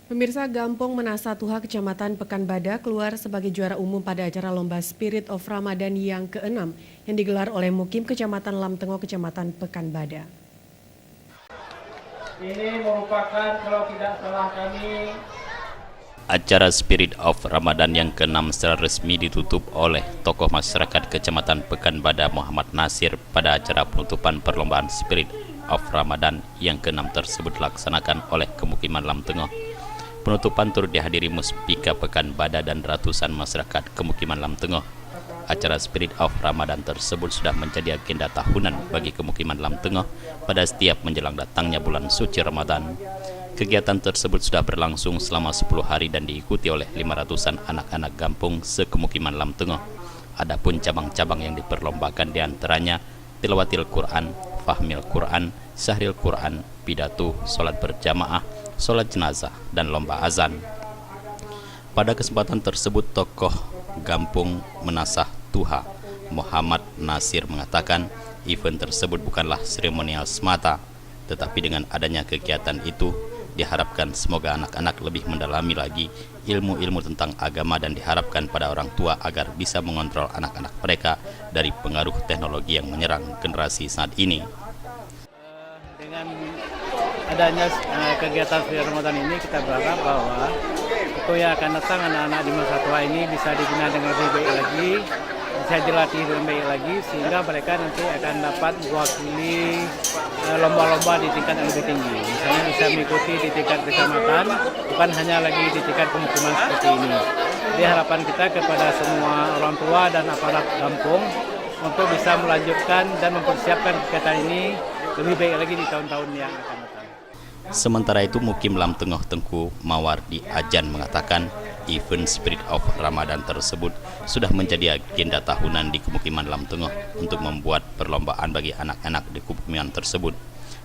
Pemirsa, Gampong Menasa Tuha Kecamatan Pekanbadak keluar sebagai juara umum pada acara Lomba Spirit of Ramadan yang ke-6 yang digelar oleh Mukim Kecamatan Lamtengo, Kecamatan Pekanbadak. Ini merupakan, kalau tidak salah kami, acara Spirit of Ramadan yang ke-6 secara resmi ditutup oleh tokoh masyarakat Kecamatan Pekanbadak Muhammad Nasir pada acara penutupan perlombaan Spirit of Ramadan yang ke-6 tersebut dilaksanakan oleh Kemukiman Lamtengo. Penutupan turut dihadiri Muspika Pekanbadak dan ratusan masyarakat Kemukiman Lamtengo. Acara Spirit of Ramadan tersebut sudah menjadi agenda tahunan bagi Kemukiman Lamtengo pada setiap menjelang datangnya bulan suci Ramadan. Kegiatan tersebut sudah berlangsung selama 10 hari dan diikuti oleh 500-an anak-anak Gampong sekemukiman Lamtengo. Adapun cabang-cabang yang diperlombakan diantaranya tilawatil Quran, fahmil Quran, syahril Quran, pidato, sholat berjamaah, sholat jenazah, dan lomba azan. Pada kesempatan tersebut, tokoh Gampong Menasa Tuha Muhammad Nasir mengatakan event tersebut bukanlah seremonial semata, tetapi dengan adanya kegiatan itu diharapkan semoga anak-anak lebih mendalami lagi ilmu-ilmu tentang agama dan diharapkan pada orang tua agar bisa mengontrol anak-anak mereka dari pengaruh teknologi yang menyerang generasi saat ini. dengan adanya kegiatan Spirit Ramadan ini, kita berharap bahwa itu yang akan datang anak-anak di masa tua ini bisa dibina dengan lebih baik lagi, bisa dilatih dengan baik lagi, sehingga mereka nanti akan dapat mewakili lomba-lomba di tingkat yang lebih tinggi. Misalnya bisa mengikuti di tingkat kecamatan, bukan hanya lagi di tingkat pemukiman seperti ini. Jadi harapan kita kepada semua orang tua dan aparat Gampong untuk bisa melanjutkan dan mempersiapkan kegiatan ini lebih baik lagi di tahun-tahun yang akan datang. Sementara itu, Mukim Lamtengo Tengku Mawardi Ajan mengatakan event Spirit of Ramadan tersebut sudah menjadi agenda tahunan di Kemukiman Lamtengo untuk membuat perlombaan bagi anak-anak di Kemukiman tersebut.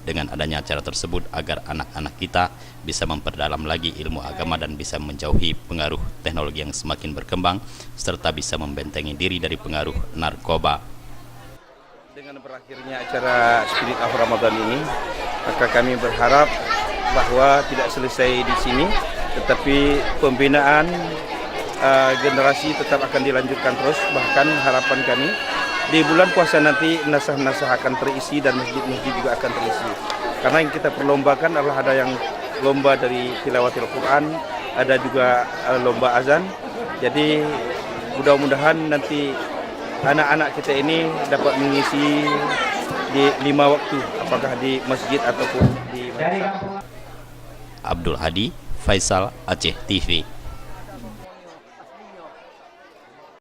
Dengan adanya acara tersebut agar anak-anak kita bisa memperdalam lagi ilmu agama dan bisa menjauhi pengaruh teknologi yang semakin berkembang serta bisa membentengi diri dari pengaruh narkoba. Dengan berakhirnya acara Spirit of Ramadan ini, maka kami berharap bahwa tidak selesai di sini, tetapi pembinaan generasi tetap akan dilanjutkan terus. Bahkan harapan kami di bulan puasa nanti nasah-nasah akan terisi dan masjid-masjid juga akan terisi. Karena yang kita perlombakan adalah ada yang lomba dari tilawatil Quran, ada juga lomba azan. Jadi mudah-mudahan nanti anak-anak kita ini dapat mengisi di 5 waktu, apakah di masjid ataupun di madrasah. Abdul Hadi, Faisal, Aceh TV.